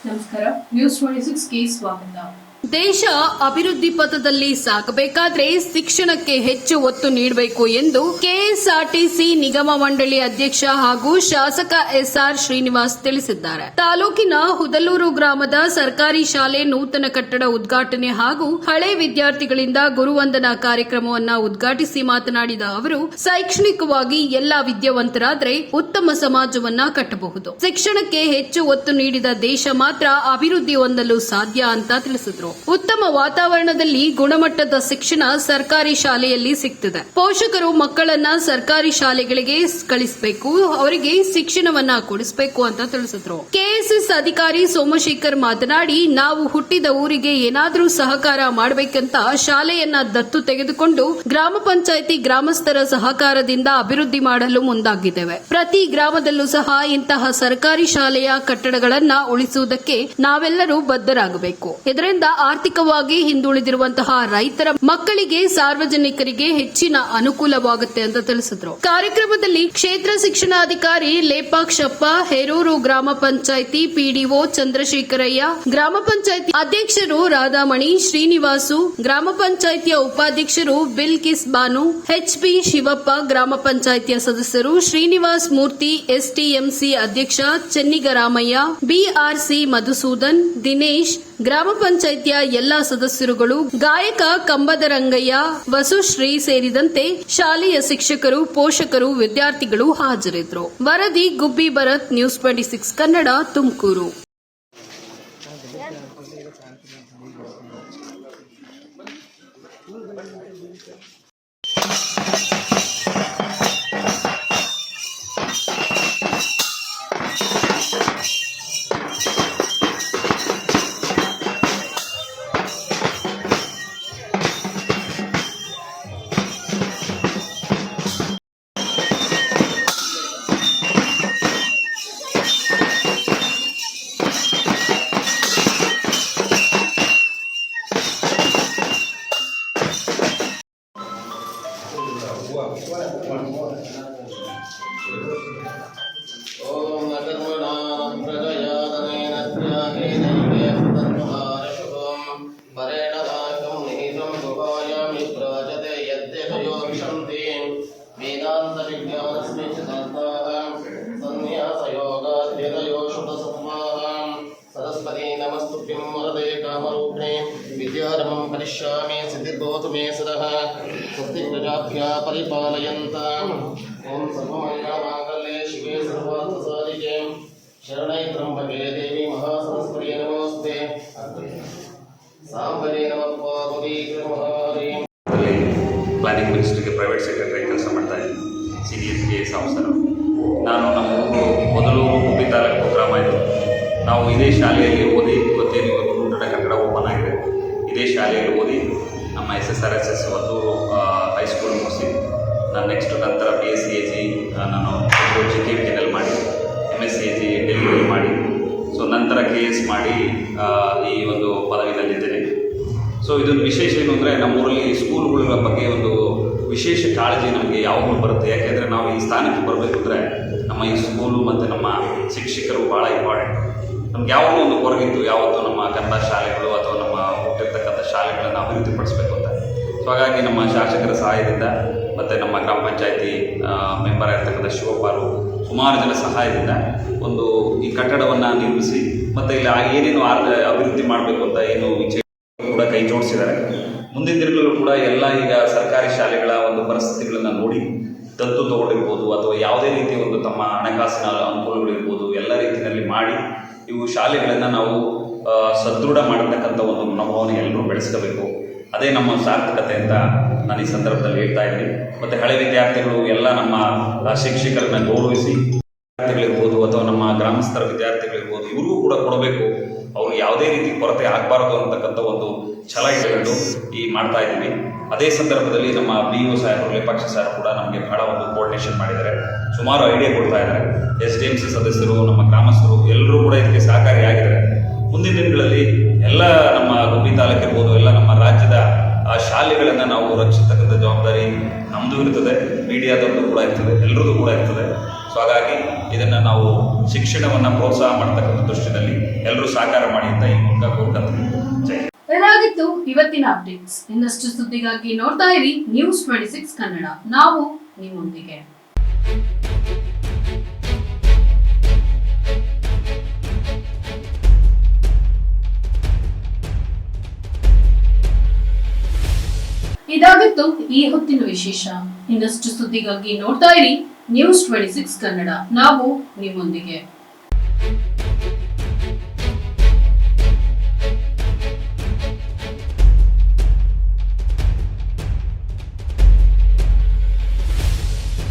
ನಮಸ್ಕಾರ. ನ್ಯೂಸ್ 26ಗೆ ಸ್ವಾಗತ. ದೇಶ ಅಭಿವೃದ್ಧಿ ಪಥದಲ್ಲಿ ಸಾಗಬೇಕಾದ್ರೆ ಶಿಕ್ಷಣಕ್ಕೆ ಹೆಚ್ಚು ಒತ್ತು ನೀಡಬೇಕು ಎಂದು ಕೆಎಸ್ಆರ್ಟಿಸಿ ನಿಗಮ ಮಂಡಳಿ ಅಧ್ಯಕ್ಷ ಹಾಗೂ ಶಾಸಕ ಎಸ್ಆರ್ ಶ್ರೀನಿವಾಸ್ ತಿಳಿಸಿದ್ದಾರೆ. ತಾಲೂಕಿನ ಹುದಲೂರು ಗ್ರಾಮದ ಸರ್ಕಾರಿ ಶಾಲೆ ನೂತನ ಕಟ್ಟಡ ಉದ್ಘಾಟನೆ ಹಾಗೂ ಹಳೆ ವಿದ್ಯಾರ್ಥಿಗಳಿಂದ ಗುರುವಂದನಾ ಕಾರ್ಯಕ್ರಮವನ್ನು ಉದ್ಘಾಟಿಸಿ ಮಾತನಾಡಿದ ಅವರು, ಶೈಕ್ಷಣಿಕವಾಗಿ ಎಲ್ಲಾ ವಿದ್ಯಾವಂತರಾದರೆ ಉತ್ತಮ ಸಮಾಜವನ್ನ ಕಟ್ಟಬಹುದು. ಶಿಕ್ಷಣಕ್ಕೆ ಹೆಚ್ಚು ಒತ್ತು ನೀಡಿದ ದೇಶ ಮಾತ್ರ ಅಭಿವೃದ್ಧಿ ಹೊಂದಲು ಸಾಧ್ಯ ಅಂತ ತಿಳಿಸಿದರು. ಉತ್ತಮ ವಾತಾವರಣದಲ್ಲಿ ಗುಣಮಟ್ಟದ ಶಿಕ್ಷಣ ಸರ್ಕಾರಿ ಶಾಲೆಯಲ್ಲಿ ಸಿಗ್ತದೆ. ಪೋಷಕರು ಮಕ್ಕಳನ್ನ ಸರ್ಕಾರಿ ಶಾಲೆಗಳಿಗೆ ಕಳಿಸಬೇಕು, ಅವರಿಗೆ ಶಿಕ್ಷಣವನ್ನ ಕೊಡಿಸಬೇಕು ಅಂತ ತಿಳಿಸಿದ್ರು. ಕೆಎಸ್ಎಸ್ ಅಧಿಕಾರಿ ಸೋಮಶೇಖರ್ ಮಾತನಾಡಿ, ನಾವು ಹುಟ್ಟಿದ ಊರಿಗೆ ಏನಾದರೂ ಸಹಕಾರ ಮಾಡಬೇಕಂತ ಶಾಲೆಯನ್ನ ದತ್ತು ತೆಗೆದುಕೊಂಡು ಗ್ರಾಮ ಪಂಚಾಯಿತಿ ಗ್ರಾಮಸ್ಥರ ಸಹಕಾರದಿಂದ ಅಭಿವೃದ್ಧಿ ಮಾಡಲು ಮುಂದಾಗಿದ್ದೇವೆ. ಪ್ರತಿ ಗ್ರಾಮದಲ್ಲೂ ಸಹ ಇಂತಹ ಸರ್ಕಾರಿ ಶಾಲೆಯ ಕಟ್ಟಡಗಳನ್ನ ಉಳಿಸುವುದಕ್ಕೆ ನಾವೆಲ್ಲರೂ ಬದ್ಧರಾಗಬೇಕು. ಇದರಿಂದ ಆರ್ಥಿಕವಾಗಿ ಹಿಂದುಳಿದಿರುವಂತಹ ರೈತರ ಮಕ್ಕಳಿಗೆ, ಸಾರ್ವಜನಿಕರಿಗೆ ಹೆಚ್ಚಿನ ಅನುಕೂಲವಾಗುತ್ತೆ ಅಂತ ತಿಳಿಸಿದ್ರು. ಕಾರ್ಯಕ್ರಮದಲ್ಲಿ ಕ್ಷೇತ್ರ ಶಿಕ್ಷಣಾಧಿಕಾರಿ ಲೇಪಾಕ್ಷಪ್ಪ, ಹೇರೂರು ಗ್ರಾಮ ಪಂಚಾಯಿತಿ ಪಿಡಿಒ ಚಂದ್ರಶೇಖರಯ್ಯ, ಗ್ರಾಮ ಪಂಚಾಯಿತಿ ಅಧ್ಯಕ್ಷರು ರಾಧಾಮಣಿ, ಶ್ರೀನಿವಾಸು, ಗ್ರಾಮ ಪಂಚಾಯಿತಿಯ ಉಪಾಧ್ಯಕ್ಷರು ಬಿಲ್ಕಿಸ್ ಬಾನು, ಎಚ್ಪಿ ಶಿವಪ್ಪ, ಗ್ರಾಮ ಪಂಚಾಯಿತಿಯ ಸದಸ್ಯರು ಶ್ರೀನಿವಾಸ್ ಮೂರ್ತಿ, ಎಸ್ಟಿಎಂಸಿ ಅಧ್ಯಕ್ಷ ಚೆನ್ನಿಗರಾಮಯ್ಯ, ಬಿಆರ್ಸಿ ಮಧುಸೂದನ್, ದಿನೇಶ್, ಗ್ರಾಮ ಪಂಚಾಯಿತಿಯ ಎಲ್ಲಾ ಸದಸ್ಯರುಗಳು, ಗಾಯಕ ಕಂಬದ ರಂಗಯ್ಯ, ವಸುಶ್ರೀ ಸೇರಿದಂತೆ ಶಾಲೆಯ ಶಿಕ್ಷಕರು, ಪೋಷಕರು, ವಿದ್ಯಾರ್ಥಿಗಳು ಹಾಜರಿದ್ದರು. ವರದಿ ಗುಬ್ಬಿ ಭರತ್, ನ್ಯೂಸ್ 26 ಕನ್ನಡ, ತುಮಕೂರು. सरस्वती नमस्तुभ्यं वरदे कामरूपिणे विद्यारम्भं करिष्यामि सिद्धिर्भवतु मे सदः स्वस्ति प्रजाभ्यः परिपालयन्ताम् ॐ सर्वमङ्गलमाङ्गल्ये शिवे सर्वार्थसाधिके शरण्ये त्र्यम्बके देवी महासरस्वती नमोऽस्ते साम्बरे नमः पार्वती नमः. ಪ್ಲಾನಿಂಗ್ ಮಿನಿಸ್ಟ್ರಿಗೆ ಪ್ರೈವೇಟ್ ಸೆಕ್ರೆಟರಿ ಕೆಲಸ ಮಾಡ್ತಾ ಇದ್ದೀನಿ. Senior KS officer. ನಾನು ನಮ್ಮ ಊರು ಮೊದಲೂರು ಗುಬ್ಬಿ ತಾಲೂಕು ಗ್ರಾಮ ಇದು. ನಾವು ಇದೇ ಶಾಲೆಯಲ್ಲಿ ಓದಿ, ಇವತ್ತೇನು ನೂತನ ಕಟ್ಟಡ ಓಪನ್ ಆಗಿದೆ, ಇದೇ ಶಾಲೆಯಲ್ಲಿ ಓದಿ ನಮ್ಮ SSRSS ಹೊಸೂರು ಹೈಸ್ಕೂಲ್ ಮುಗಿಸಿ ನಾನು ನೆಕ್ಸ್ಟ್ ನಂತರ BSc AG ನಾನು GKVTನಲ್ಲಿ ಮಾಡಿ MSc AG ಡೆಲ್ಲಿಯಲ್ಲಿ ಮಾಡಿ ನಂತರ KS ಮಾಡಿ ಈ ಒಂದು ಪದವಿನಲ್ಲಿದ್ದೇನೆ. ಇದೊಂದು ವಿಶೇಷ ಏನು ಅಂದರೆ, ನಮ್ಮೂರಲ್ಲಿ ಸ್ಕೂಲ್ಗಳ ಬಗ್ಗೆ ಒಂದು ವಿಶೇಷ ಕಾಳಜಿ ನಮಗೆ ಯಾವಾಗಲೂ ಬರುತ್ತೆ. ಯಾಕೆಂದರೆ ನಾವು ಈ ಸ್ಥಾನಕ್ಕೆ ಬರಬೇಕು ಅಂದರೆ ನಮ್ಮ ಈ ಸ್ಕೂಲು ಮತ್ತು ನಮ್ಮ ಶಿಕ್ಷಕರು ಭಾಳ ಇಂಪಾರ್ಟೆಂಟ್. ನಮ್ಗೆ ಯಾವಾಗಲೂ ಒಂದು ಹೊರಗಿತ್ತು, ಯಾವತ್ತೂ ನಮ್ಮ ಕನ್ನಡ ಶಾಲೆಗಳು ಅಥವಾ ನಮ್ಮ ಹುಟ್ಟಿರ್ತಕ್ಕಂಥ ಶಾಲೆಗಳನ್ನು ಅಭಿವೃದ್ಧಿಪಡಿಸಬೇಕು ಅಂತ. ಹಾಗಾಗಿ ನಮ್ಮ ಶಾಸಕರ ಸಹಾಯದಿಂದ ಮತ್ತು ನಮ್ಮ ಗ್ರಾಮ ಪಂಚಾಯಿತಿ ಮೆಂಬರ್ ಆಗಿರ್ತಕ್ಕಂಥ ಶಿವಪಾಲು ಸುಮಾರು ಜನ ಸಹಾಯದಿಂದ ಒಂದು ಈ ಕಟ್ಟಡವನ್ನು ನಿರ್ಮಿಸಿ ಮತ್ತು ಇಲ್ಲಿ ಏನೇನು ಅಭಿವೃದ್ಧಿ ಮಾಡಬೇಕು ಅಂತ ಏನು ಕೂಡ ಕೈ ಜೋಡಿಸಿದ್ದಾರೆ. ಮುಂದಿನ ದಿನಗಳು ಕೂಡ ಎಲ್ಲ ಈಗ ಸರ್ಕಾರಿ ಶಾಲೆಗಳ ಒಂದು ಪರಿಸ್ಥಿತಿಗಳನ್ನು ನೋಡಿ ದತ್ತು ತಗೊಂಡಿರ್ಬೋದು ಅಥವಾ ಯಾವುದೇ ರೀತಿ ಒಂದು ತಮ್ಮ ಹಣಕಾಸಿನ ಅನುಕೂಲಗಳಿರ್ಬೋದು, ಎಲ್ಲ ರೀತಿಯಲ್ಲಿ ಮಾಡಿ ಇವು ಶಾಲೆಗಳನ್ನು ನಾವು ಸದೃಢ ಮಾಡತಕ್ಕಂಥ ಒಂದು ಮನೋಭಾವನೆ ಎಲ್ಲರೂ ಬೆಳೆಸ್ಕೋಬೇಕು. ಅದೇ ನಮ್ಮ ಸಾರ್ಥಕತೆ ಅಂತ ನಾನು ಈ ಸಂದರ್ಭದಲ್ಲಿ ಹೇಳ್ತಾ ಇದ್ದೀನಿ. ಮತ್ತು ಹಳೆ ವಿದ್ಯಾರ್ಥಿಗಳು ಎಲ್ಲ ನಮ್ಮ ಶಿಕ್ಷಕರನ್ನ ಗೌರವಿಸಿ, ವಿದ್ಯಾರ್ಥಿಗಳಿರ್ಬೋದು ಅಥವಾ ನಮ್ಮ ಗ್ರಾಮಸ್ಥರ ವಿದ್ಯಾರ್ಥಿಗಳಿರ್ಬೋದು, ಇವ್ರಿಗೂ ಕೂಡ ಕೊಡಬೇಕು. ಅವ್ರಿಗೆ ಯಾವುದೇ ರೀತಿ ಕೊರತೆ ಆಗಬಾರ್ದು ಅಂತಕ್ಕಂಥ ಒಂದು ಛಲ ಇಟ್ಟುಕೊಂಡು ಮಾಡ್ತಾ ಇದ್ದೀವಿ. ಅದೇ ಸಂದರ್ಭದಲ್ಲಿ ನಮ್ಮ BO ಸಾಹೇಬರು, ಲೇಪಾಕ್ಷ ಸಾಹೇಬರು ಕೂಡ ನಮಗೆ ಬಹಳ ಒಂದು ಕೋಆರ್ಡಿನೇಷನ್ ಮಾಡಿದ್ದಾರೆ, ಸುಮಾರು ಐಡಿಯಾ ಕೊಡ್ತಾ ಇದ್ದಾರೆ. SDMC ಸದಸ್ಯರು, ನಮ್ಮ ಗ್ರಾಮಸ್ಥರು ಎಲ್ಲರೂ ಕೂಡ ಇದಕ್ಕೆ ಸಹಕಾರಿಯಾಗಿದ್ದಾರೆ. ಮುಂದಿನ ದಿನಗಳಲ್ಲಿ ಎಲ್ಲ ನಮ್ಮ ಗುಬ್ಬಿ ತಾಲೂಕಿರ್ಬೋದು, ಎಲ್ಲ ನಮ್ಮ ರಾಜ್ಯದ ಶಾಲೆಗಳನ್ನು ನಾವು ರಕ್ಷಿಸ್ತಕ್ಕಂಥ ಜವಾಬ್ದಾರಿ ನಮ್ಮದು ಇರ್ತದೆ, ಮೀಡಿಯಾದವ್ರದ್ದು ಕೂಡ ಇರ್ತದೆ, ಎಲ್ಲರದ್ದು ಕೂಡ ಇರ್ತದೆ. ಹಾಗಾಗಿ ಇದನ್ನು ನಾವು ಶಿಕ್ಷಣವನ್ನು ಪ್ರೋತ್ಸಾಹ ಮಾಡ್ತಕ್ಕಂಥ ದೃಷ್ಟಿಯಲ್ಲಿ ಎಲ್ಲರೂ ಸಹಕಾರ ಮಾಡಿ ಅಂತ ಈ ಮೂಲಕ ಕೋರ್ಕಂತ ಜೈ. ಇದಾಗಿತ್ತು ಇವತ್ತಿನ ಅಪ್ಡೇಟ್ಸ್. ಇನ್ನಷ್ಟು ಸುದ್ದಿಗಾಗಿ ನೋಡ್ತಾ ಇರಿ ನ್ಯೂಸ್ 26 ಕನ್ನಡ. ನಾವು ನಿಮ್ಮೊಂದಿಗೆ. ಇದಾಗಿತ್ತು ಈ ಹೊತ್ತಿನ ವಿಶೇಷ. ಇನ್ನಷ್ಟು ಸುದ್ದಿಗಾಗಿ ನೋಡ್ತಾ ಇರಿ ನ್ಯೂಸ್ 26 ಕನ್ನಡ. ನಾವು ನಿಮ್ಮೊಂದಿಗೆ.